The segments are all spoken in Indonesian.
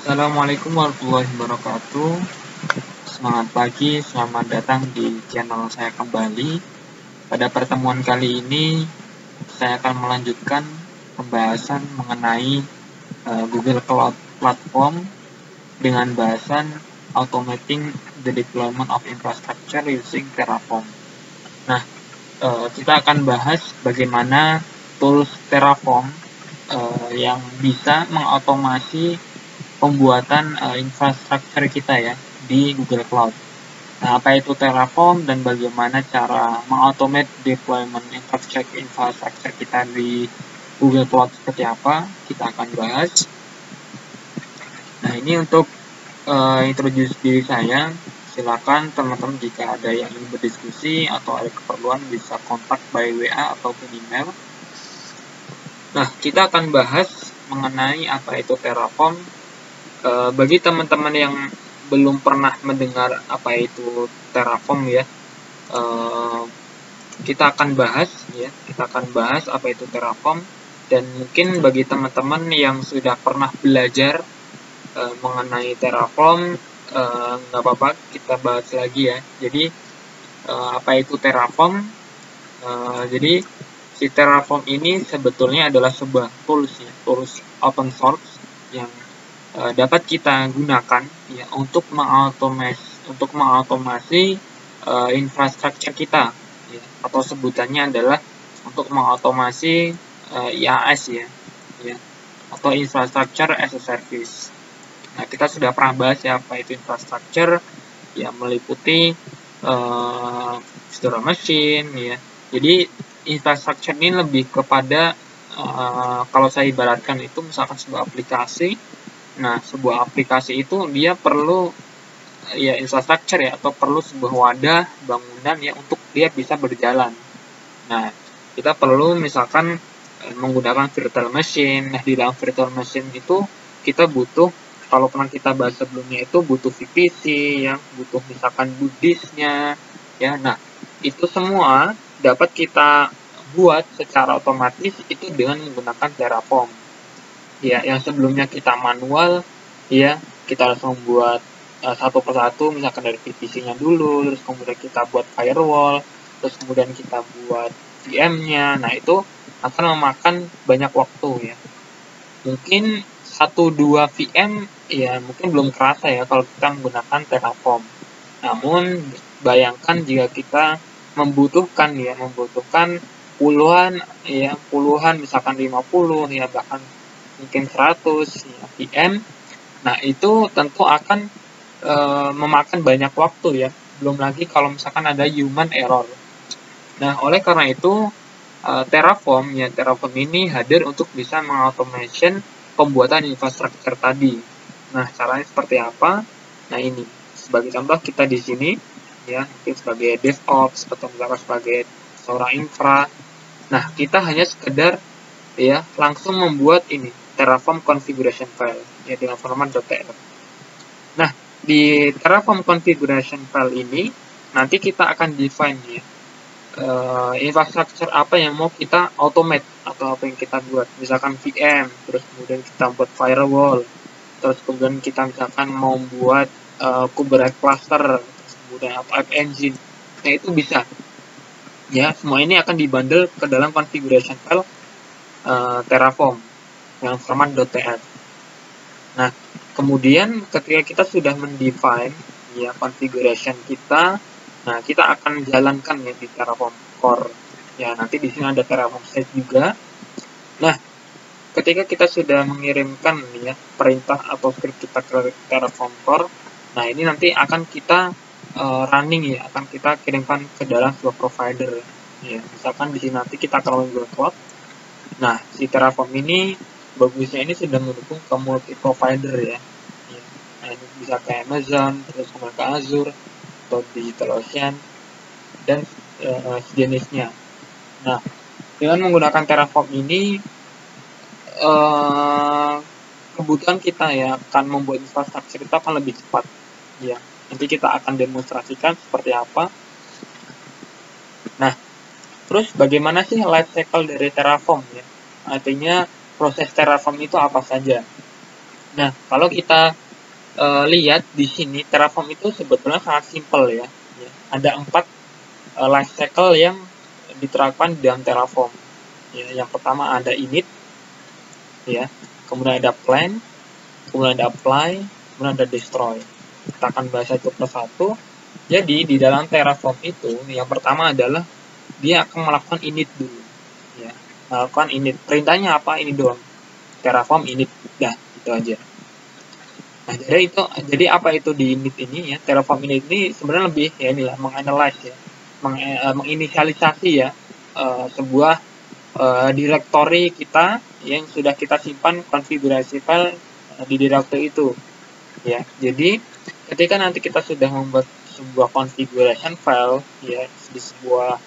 Assalamualaikum warahmatullahi wabarakatuh. Semangat pagi, selamat datang di channel saya kembali. Pada pertemuan kali ini, saya akan melanjutkan pembahasan mengenai Google Cloud Platform dengan bahasan Automating the Deployment of Infrastructure using Terraform. Nah, kita akan bahas bagaimana tools Terraform yang bisa mengotomasi pembuatan infrastruktur kita ya di Google Cloud. Nah, apa itu Terraform dan bagaimana cara mengautomate deployment infrastruktur kita di Google Cloud seperti apa, kita akan bahas. Nah, ini untuk introduce diri saya. Silakan teman-teman jika ada yang ingin berdiskusi atau ada keperluan bisa kontak by WA ataupun email. Nah, kita akan bahas mengenai apa itu Terraform. Bagi teman-teman yang belum pernah mendengar apa itu Terraform ya, kita akan bahas apa itu Terraform, dan mungkin bagi teman-teman yang sudah pernah belajar mengenai Terraform, nggak apa-apa kita bahas lagi ya. Jadi apa itu Terraform? Jadi si Terraform ini sebetulnya adalah sebuah tools open source yang dapat kita gunakan ya untuk mengautomasi infrastruktur kita ya, atau sebutannya adalah untuk mengautomasi IaaS ya, atau Infrastructure as a Service. Nah, kita sudah pernah bahas ya apa itu infrastruktur ya, meliputi virtual machine ya. Jadi infrastruktur ini lebih kepada kalau saya ibaratkan itu misalkan sebuah aplikasi. Nah, sebuah aplikasi itu dia perlu ya infrastruktur ya, atau perlu sebuah wadah bangunan ya untuk dia bisa berjalan. Nah, kita perlu misalkan menggunakan virtual machine. Nah, di dalam virtual machine itu kita butuh, kalau pernah kita bahas sebelumnya, itu butuh VPC ya, butuh misalkan boot disk-nya ya. Nah, itu semua dapat kita buat secara otomatis itu dengan menggunakan Terraform. Ya, yang sebelumnya kita manual ya, kita harus membuat satu persatu misalkan dari VPC-nya dulu, terus kemudian kita buat firewall, terus kemudian kita buat VM-nya. Nah, itu akan memakan banyak waktu ya. Mungkin 1-2 VM ya mungkin belum kerasa ya kalau kita menggunakan Terraform. Namun bayangkan jika kita membutuhkan puluhan misalkan 50 ya, bahkan mungkin 100 ya, VM. Nah, itu tentu akan memakan banyak waktu ya, belum lagi kalau misalkan ada human error. Nah, oleh karena itu Terraform ini hadir untuk bisa mengautomation pembuatan infrastruktur tadi. Nah, caranya seperti apa? Nah, ini sebagai contoh kita di sini ya, mungkin sebagai DevOps atau misalkan sebagai seorang infra. Nah, kita hanya sekedar ya langsung membuat ini Terraform configuration file ya dengan format .tf. Nah, di Terraform configuration file ini nanti kita akan define ya infrastruktur apa yang mau kita automate atau apa yang kita buat. Misalkan VM, terus kemudian kita buat firewall, terus kemudian kita misalkan mau buat Kubernetes cluster, terus kemudian App Engine. Nah, itu bisa ya, semua ini akan dibundle ke dalam configuration file Terraform yang format .tf. Nah, kemudian ketika kita sudah mendefine ya configuration kita, nah kita akan jalankan ya di Terraform Core. Ya, nanti di sini ada Terraform Stage juga. Nah, ketika kita sudah mengirimkan ya perintah atau script kita ke Terraform Core, nah ini nanti akan kita running ya, akan kita kirimkan ke dalam sebuah provider ya. Misalkan di sini nanti kita kalau Google Cloud. Nah, si Terraform ini bagusnya ini sudah mendukung ke multi provider ya. Nah, ini bisa ke Amazon, terus kemudian ke Azure atau DigitalOcean dan sejenisnya. Nah, dengan menggunakan Terraform ini kebutuhan kita ya akan membuat infrastruktur kita akan lebih cepat ya. Nanti kita akan demonstrasikan seperti apa. Nah, terus bagaimana sih life cycle dari Terraform ya? Artinya proses Terraform itu apa saja? Nah, kalau kita lihat di sini Terraform itu sebetulnya sangat simpel ya. Ada 4 life cycle yang diterapkan di dalam Terraform. Ya, yang pertama ada init, ya, kemudian ada plan, kemudian ada apply, kemudian ada destroy. Kita akan bahas satu persatu. Jadi di dalam Terraform itu yang pertama adalah dia akan melakukan init dulu. Ya, melakukan init. Perintahnya apa? Ini doang. Terraform init. Dah, itu aja. Nah, jadi apa itu di init ini ya? Terraform init ini sebenarnya lebih ya inilah menganalyze ya, menginisialisasi ya sebuah directory kita yang sudah kita simpan konfigurasi file di directory itu ya. Jadi ketika nanti kita sudah membuat sebuah configuration file ya di sebuah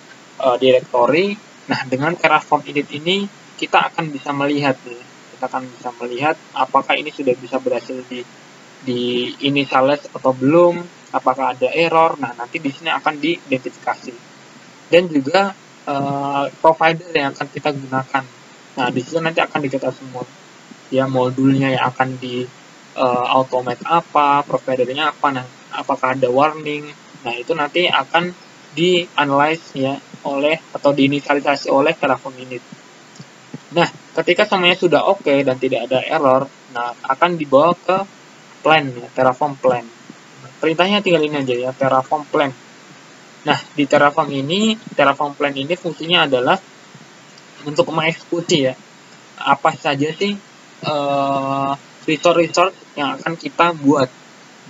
directory, nah dengan Terraform init ini kita akan bisa melihat ya, kita akan bisa melihat apakah ini sudah bisa berhasil di initialize atau belum, apakah ada error. Nah, nanti di sini akan diidentifikasi. Dan juga provider yang akan kita gunakan. Nah, di sini nanti akan diketahui semua. Ya, modulnya yang akan di automate apa, providernya apa, nah, apakah ada warning. Nah, itu nanti akan di-analyze ya oleh atau diinisialisasi oleh Terraform init. Nah, ketika semuanya sudah oke dan tidak ada error, nah akan dibawa ke plan ya, Terraform plan. Perintahnya tinggal ini aja ya, Terraform plan. Nah, di Terraform plan ini fungsinya adalah untuk mengeksekusi ya, apa saja sih resource yang akan kita buat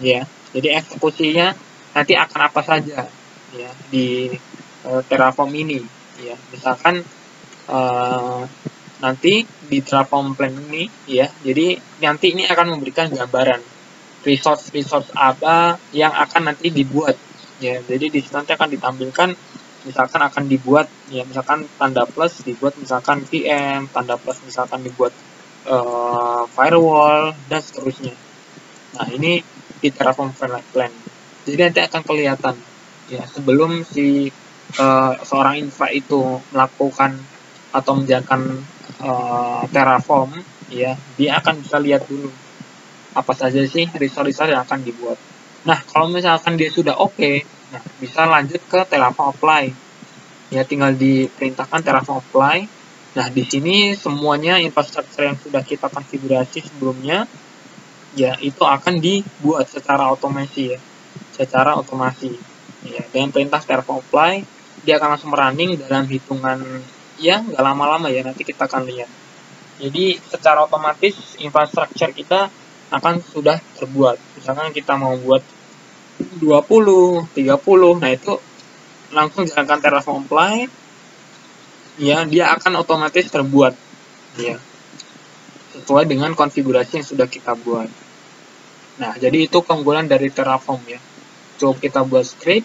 ya. Jadi eksekusinya nanti akan apa saja ya di Terraform ini ya. Misalkan nanti di Terraform plan ini ya, jadi nanti ini akan memberikan gambaran resource apa yang akan nanti dibuat ya. Jadi di situ nanti akan ditampilkan misalkan akan dibuat ya, misalkan tanda plus dibuat misalkan VM, tanda plus misalkan dibuat firewall dan seterusnya. Nah, ini di Terraform plan. Jadi nanti akan kelihatan ya sebelum si seorang infra itu melakukan atau menjalankan Terraform ya, dia akan bisa lihat dulu apa saja sih resource yang akan dibuat. Nah, kalau misalkan dia sudah oke, nah bisa lanjut ke Terraform apply. Ya, tinggal diperintahkan Terraform apply. Nah, di sini semuanya infrastruktur yang sudah kita konfigurasi sebelumnya, ya itu akan dibuat secara otomasi ya, secara otomasi. Ya, dengan perintah Terraform apply, dia akan langsung running dalam hitungan ya nggak lama-lama ya, nanti kita akan lihat. Jadi secara otomatis infrastruktur kita akan sudah terbuat. Misalkan kita mau buat 20, 30, nah itu langsung jalankan Terraform apply, ya dia akan otomatis terbuat, ya sesuai dengan konfigurasi yang sudah kita buat. Nah, jadi itu keunggulan dari Terraform ya. Cukup kita buat script,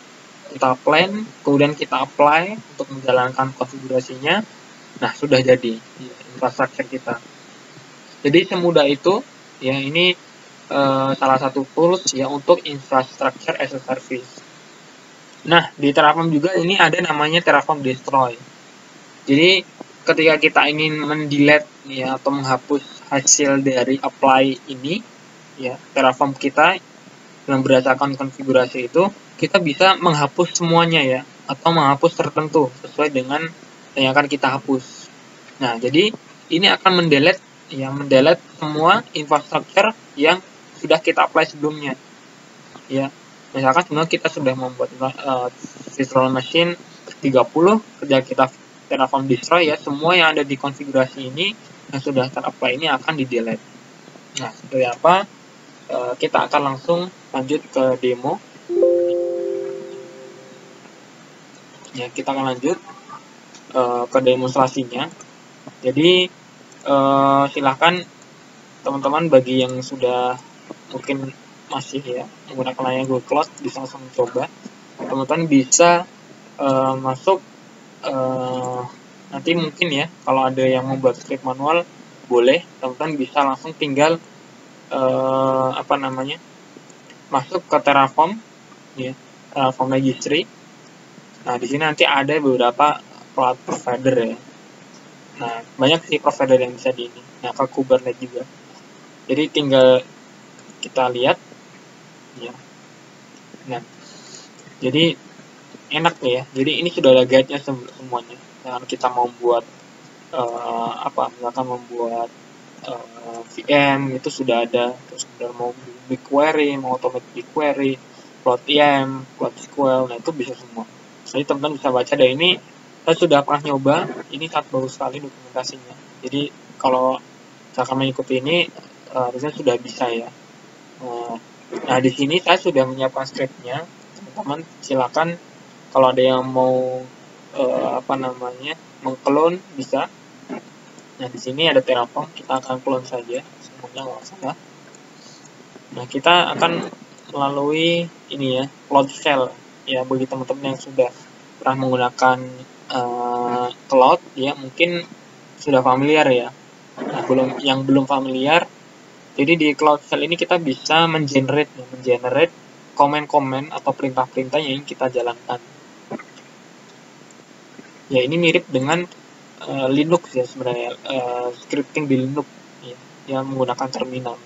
kita plan, kemudian kita apply untuk menjalankan konfigurasinya. Nah, sudah jadi ya, infrastruktur kita. Jadi semudah itu ya, ini salah satu tools ya untuk infrastructure as a service. Nah, di Terraform juga ini ada namanya Terraform destroy. Jadi ketika kita ingin mendelete ya atau menghapus hasil dari apply ini ya, Terraform kita yang berdasarkan konfigurasi itu, kita bisa menghapus semuanya ya, atau menghapus tertentu sesuai dengan yang akan kita hapus. Nah, jadi ini akan mendelete semua infrastruktur yang sudah kita apply sebelumnya. Ya, misalkan sebelumnya kita sudah membuat virtual machine 30, ketika kita Terraform destroy ya, semua yang ada di konfigurasi ini yang sudah ter-apply ini akan di-delete. Nah, seperti apa? Kita akan langsung lanjut ke demo. Ya, kita akan lanjut ke demonstrasinya. Jadi silahkan teman-teman bagi yang sudah mungkin masih ya menggunakan layar Google Cloud bisa langsung mencoba. Teman-teman bisa masuk nanti mungkin ya kalau ada yang membuat script manual boleh, teman-teman bisa langsung tinggal masuk ke Terraform ya, Terraform registry. Nah, di sini nanti ada beberapa cloud provider ya. Nah, banyak sih provider yang bisa di ini. Nah, ke Kubernetes juga. Jadi tinggal kita lihat ya. Nah, jadi enak nih ya. Jadi ini sudah ada guide-nya semuanya. Nah, kita mau buat misalkan membuat VM itu sudah ada. Terus kemudian mau BigQuery, mau automate BigQuery, CloudIM, CloudSQL, nah itu bisa semua. Jadi teman-teman bisa baca dari ini. Saya sudah pernah nyoba, ini sangat bagus sekali dokumentasinya. Jadi kalau misalkan mengikuti ini, harusnya sudah bisa ya. Nah, di sini saya sudah menyiapkan script-nya. Teman-teman silakan kalau ada yang mau mengclone bisa. Nah, di sini ada Terraform, kita akan clone saja semuanya nggak salah. Nah, kita akan melalui ini ya, Cloud Shell ya, bagi teman-teman yang sudah pernah menggunakan cloud ya, mungkin sudah familiar ya. Nah, yang belum familiar, jadi di Cloud Shell ini kita bisa mengenerate komen-komen atau perintah-perintah yang kita jalankan. Ya, ini mirip dengan Linux ya sebenarnya, scripting di Linux ya, yang menggunakan terminal.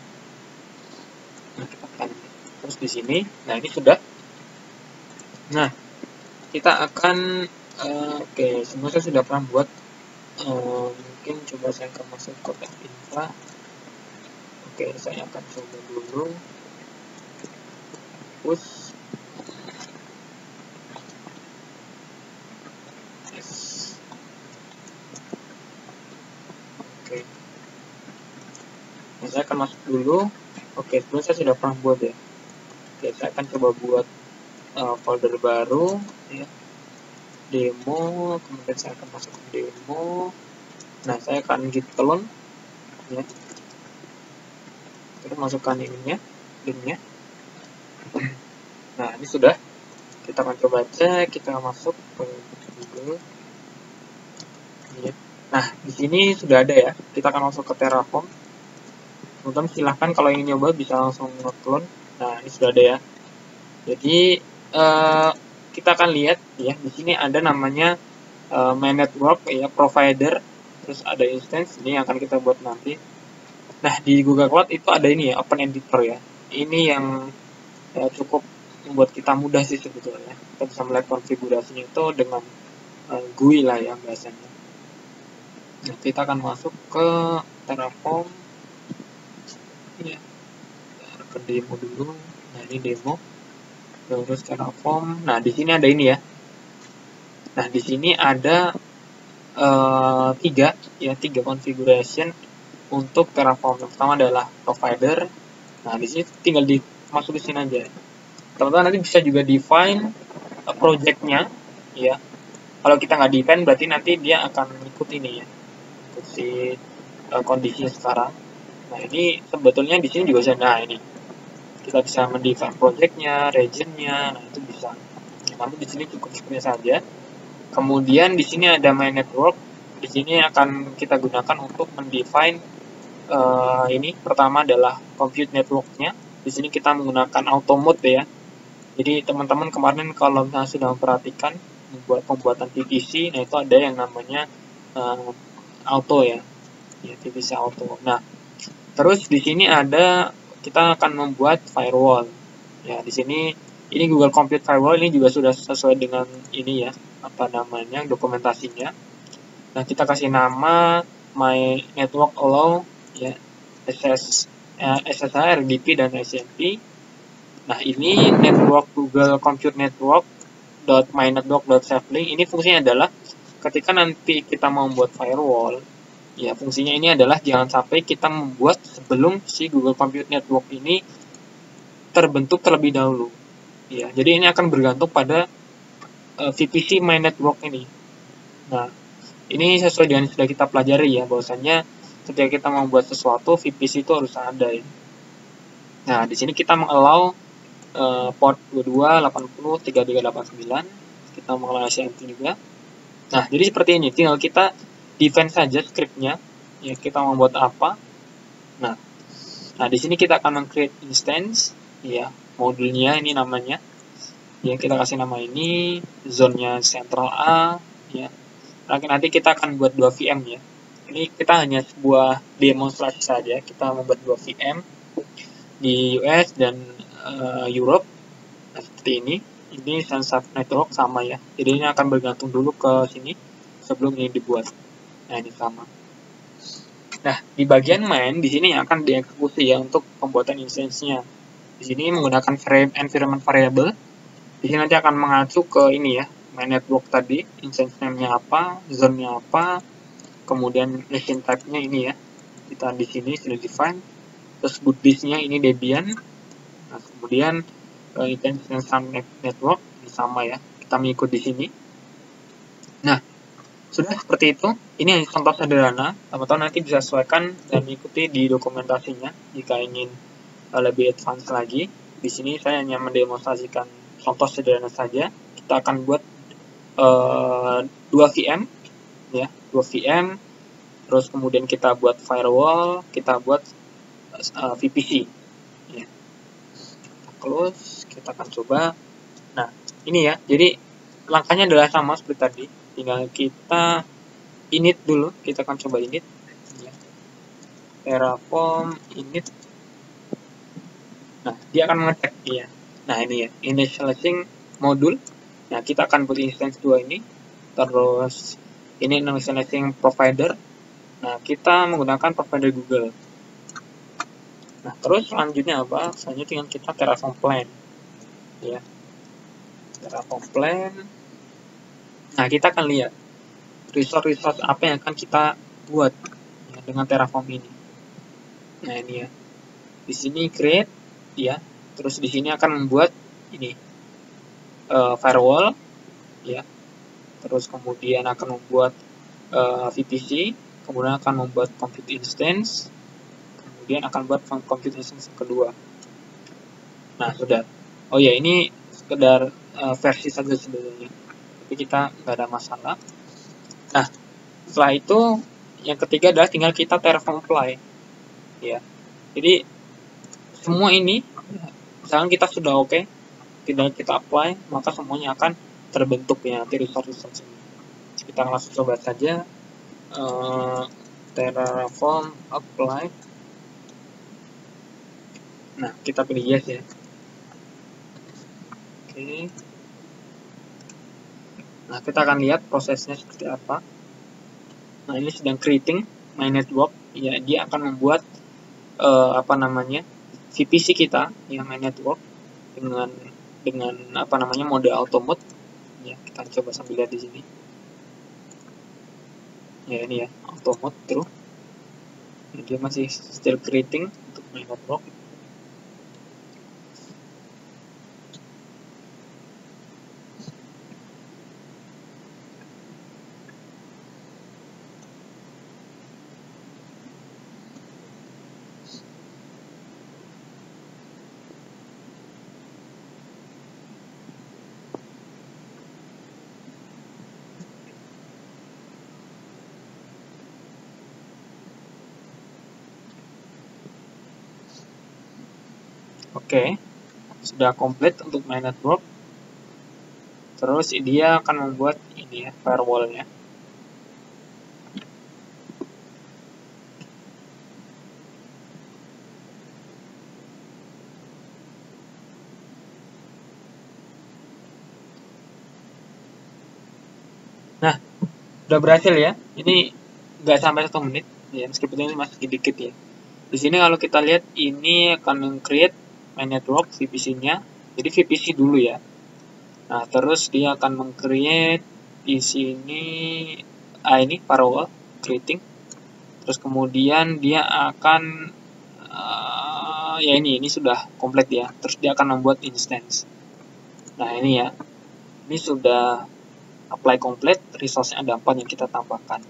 Nah, kita akan terus di sini. Nah, ini sudah. Nah, kita akan oke, sebenarnya saya sudah pernah buat. Mungkin coba saya akan masuk ke Infra. Oke, saya akan coba dulu push. Yes. Oke. Nah, saya akan masuk dulu. Oke, sebenarnya saya sudah pernah buat ya. Oke, saya akan coba buat folder baru ya, demo, kemudian saya akan masuk ke demo. Nah, saya akan git clone ya, terus masukkan ininya, linknya. Nah, ini sudah. Kita akan coba cek, kita masuk ke Google ya. Nah, di sini sudah ada ya, kita akan masuk ke Terraform. Teman-teman silahkan kalau ingin nyoba bisa langsung nge-clone. Nah, ini sudah ada ya. Jadi kita akan lihat ya, di sini ada namanya my network ya, provider, terus ada instance, ini yang akan kita buat nanti. Nah, di Google Cloud itu ada ini ya, Open Editor ya. Ini yang cukup membuat kita mudah sih sebetulnya. Kita bisa melihat konfigurasinya itu dengan GUI lah ya bahasanya. Nah, kita akan masuk ke Terraform ya, ke demo dulu. Nah, ini demo. Terus Terraform. Nah, di sini ada ini ya. Nah, di sini ada tiga configuration untuk Terraform. Yang pertama adalah provider. Nah, di sini tinggal masuk di sini aja. Teman-teman nanti bisa juga define project-nya ya. Kalau kita nggak define berarti nanti dia akan ikut ini ya, ikut si kondisi sekarang. Nah, ini sebetulnya di sini juga bisa. Nah, ini kita bisa mendefine project-nya, region-nya, nah itu bisa. Nanti di sini cukup seperti saja. Kemudian di sini ada my network. Di sini akan kita gunakan untuk mendefine ini. Pertama adalah compute network-nya. Di sini kita menggunakan auto mode ya. Jadi teman-teman kemarin kalau misalnya sudah memperhatikan membuat pembuatan VPC, nah itu ada yang namanya auto ya, VPC auto. Nah, terus di sini ada kita akan membuat firewall. Ya, di sini ini Google Compute Firewall ini juga sudah sesuai dengan ini ya, dokumentasinya. Nah, kita kasih nama my network allow ya, SSH, RDP dan SMP. Nah, ini network Google Compute Network .mynetwork.safely. Ini fungsinya adalah ketika nanti kita mau membuat firewall, ya fungsinya ini adalah jangan sampai kita membuat sebelum si Google Compute Network ini terbentuk terlebih dahulu. Ya, jadi ini akan bergantung pada VPC my network ini. Nah, ini sesuai dengan yang sudah kita pelajari ya, bahwasanya ketika kita membuat sesuatu VPC itu harus ada ya. Nah, di sini kita mengallow port 22, 80, 3389. Kita mengallow SMP juga. Nah, jadi seperti ini. Tinggal kita define saja scriptnya. Ya, kita membuat apa. Nah, di sini kita akan meng-create instance. Ya, modulnya ini namanya. Ya, kita kasih nama ini. Zone-nya Central A. Ya. Nanti kita akan buat 2 VM ya. Ini kita hanya sebuah demonstrasi saja. Kita membuat 2 VM di US dan Europe. Nah, seperti ini. Ini Sensor Network sama ya. Jadi ini akan bergantung dulu ke sini sebelum ini dibuat. Nah, ini sama. Nah, di bagian main di sini akan dieksekusi ya untuk pembuatan instance-nya. Di sini menggunakan environment variable. Di sini nanti akan mengacu ke ini ya, main network tadi, instance name-nya apa, zone-nya apa, kemudian machine type-nya ini ya. Kita di sini sudah define. Terus boot disk-nya ini Debian. Nah, kemudian instance network ini sama ya. Kita mengikut di sini. Nah, sudah seperti itu. Ini hanya contoh sederhana. Teman-teman nanti bisa sesuaikan dan mengikuti di dokumentasinya jika ingin lebih advance lagi. Di sini saya hanya mendemonstrasikan contoh sederhana saja. Kita akan buat 2 VM ya, 2 VM. Terus kemudian kita buat firewall, kita buat VPC ya. Close, kita akan coba. Nah, ini ya. Jadi langkahnya adalah sama seperti tadi. Tinggal kita init dulu. Kita akan coba init ya. Terraform init. Nah, dia akan mengecek ya. Nah, ini ya, initializing modul. Nah, kita akan buat instance 2 ini. Terus ini initializing provider. Nah, kita menggunakan provider Google. Nah, terus selanjutnya apa? Selanjutnya kita Terraform plan. Ya. Terraform plan. Nah, kita akan lihat resource-resource apa yang akan kita buat ya, dengan Terraform ini. Nah, ini ya. Di sini create ya. Terus di sini akan membuat ini firewall ya. Terus kemudian akan membuat VPC, kemudian akan membuat compute instance, kemudian akan buat compute instance yang kedua. Nah, sudah. Oh ya, ini sekedar versi saja sebenarnya. Tapi kita nggak ada masalah. Nah, setelah itu yang ketiga adalah tinggal kita Terraform apply. Ya. Jadi semua ini misalkan kita sudah oke, tinggal kita apply, maka semuanya akan terbentuk ya nanti resource ini. Kita langsung coba saja Terraform apply. Nah, kita pilih yes ya. Oke. Nah, kita akan lihat prosesnya seperti apa. Nah, ini sedang creating my network. Ya, dia akan membuat VPC kita yang my network dengan mode auto mode. Ya, kita coba sambil lihat di sini. Ya, ini ya, auto mode terus. Nah, dia masih still creating untuk my network. Oke, sudah komplit untuk my network. Terus dia akan membuat ini ya, firewall-nya. Nah, udah berhasil ya. Ini nggak sampai 1 menit ya, meskipun ini masih sedikit ya. Di sini kalau kita lihat ini akan meng-create my network VPC-nya. Jadi VPC dulu ya. Nah, terus dia akan meng-create di sini ini firewall creating. Terus kemudian dia akan ya ini sudah komplit ya. Terus dia akan membuat instance. Nah, ini ya. Ini sudah apply komplit, resource-nya ada 4 yang kita tambahkan.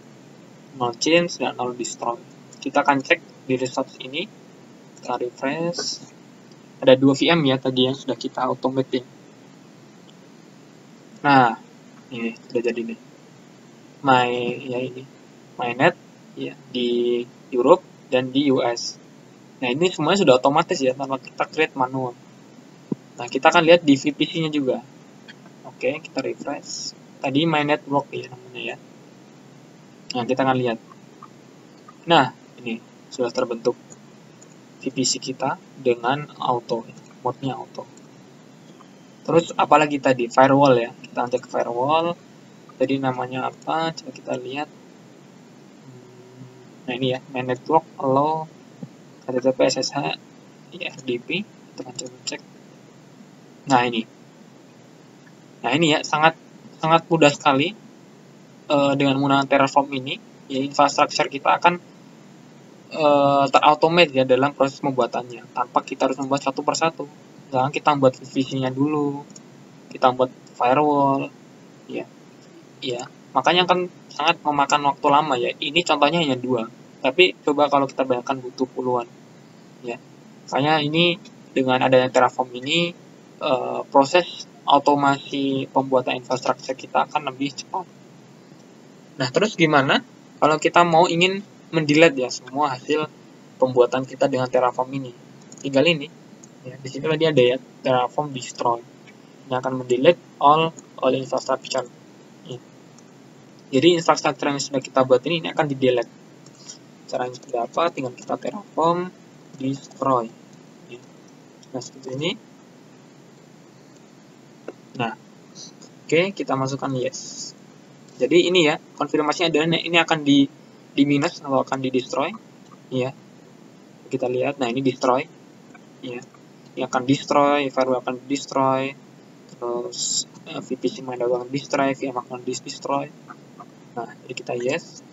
No change dan no destroy. Kita akan cek di resource ini. Kita refresh. Ada 2 VM ya tadi yang sudah kita automate. Nah, ini sudah jadi nih. MyNet ya di Europe dan di US. Nah, ini semuanya sudah otomatis ya tanpa kita create manual. Nah, kita akan lihat di VPC-nya juga. Oke, kita refresh. Tadi my network ya namanya ya. Nah, kita akan lihat. Nah, ini sudah terbentuk VPC kita dengan auto, mode-nya auto. Terus apalagi tadi, firewall ya, kita cek firewall. Tadi namanya apa, coba kita lihat. Nah ini ya, main network allow HTTP SSH IFTP, kita akan coba cek. Nah ini ya, sangat mudah sekali dengan menggunakan Terraform ini, ya infrastruktur kita akan terautomate ya dalam proses pembuatannya, tanpa kita harus membuat satu persatu. Jangan kita membuat VPC-nya dulu, kita membuat firewall, ya makanya kan sangat memakan waktu lama ya. Ini contohnya hanya 2, tapi coba kalau kita bayangkan butuh puluhan, ya. Makanya ini dengan adanya Terraform ini proses otomasi pembuatan infrastruktur kita akan lebih cepat. Nah, terus gimana kalau kita mau ingin mendelete ya semua hasil pembuatan kita dengan Terraform ini? Tinggal ini, ya, di sini tadi ada ya Terraform destroy, yang akan mendelete all infrastructure. Ya. Jadi infrastruktur yang sudah kita buat ini akan di-delete. Caranya seperti apa? Tinggal kita Terraform destroy. Ya. Nah, seperti ini. Nah, oke, kita masukkan yes. Jadi ini ya, konfirmasinya adalah ini akan di minus atau akan di destroy, ya. Kita lihat, nah ini destroy, ya. Ini akan destroy, firewall akan destroy, terus VPC main akan destroy, VM akan destroy. Nah, jadi kita yes.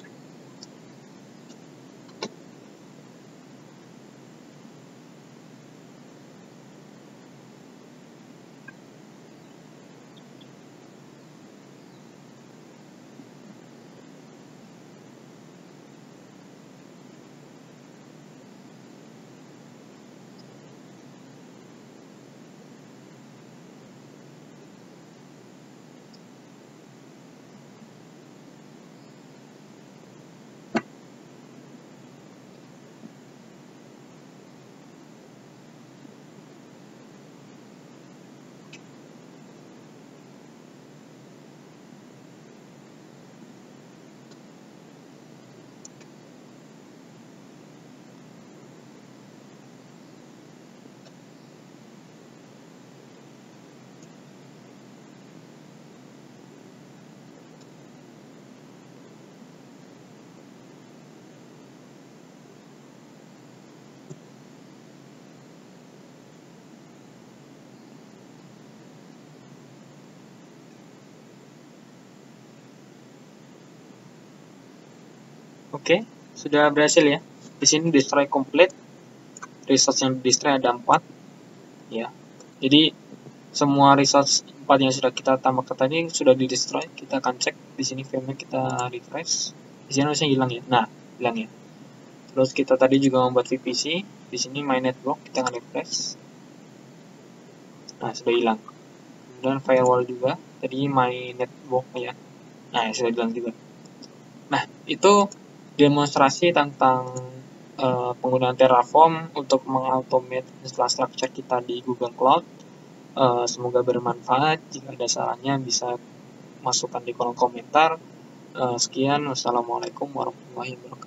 Oke, sudah berhasil ya. Di sini destroy complete. Resource yang destroy ada 4, ya. Jadi semua resource 4 yang sudah kita tambahkan tadi sudah di destroy. Kita akan cek di sini VM-nya, kita refresh. Di sini harusnya hilang ya. Nah, hilang ya. Terus kita tadi juga membuat VPC. Di sini my network, kita akan refresh. Nah, sudah hilang. Kemudian firewall juga. Tadi my network ya. Nah, sudah hilang juga. Nah, itu demonstrasi tentang penggunaan Terraform untuk mengautomate infrastruktur kita di Google Cloud. Semoga bermanfaat. Jika ada salahnya bisa masukkan di kolom komentar. Sekian, wassalamualaikum warahmatullahi wabarakatuh.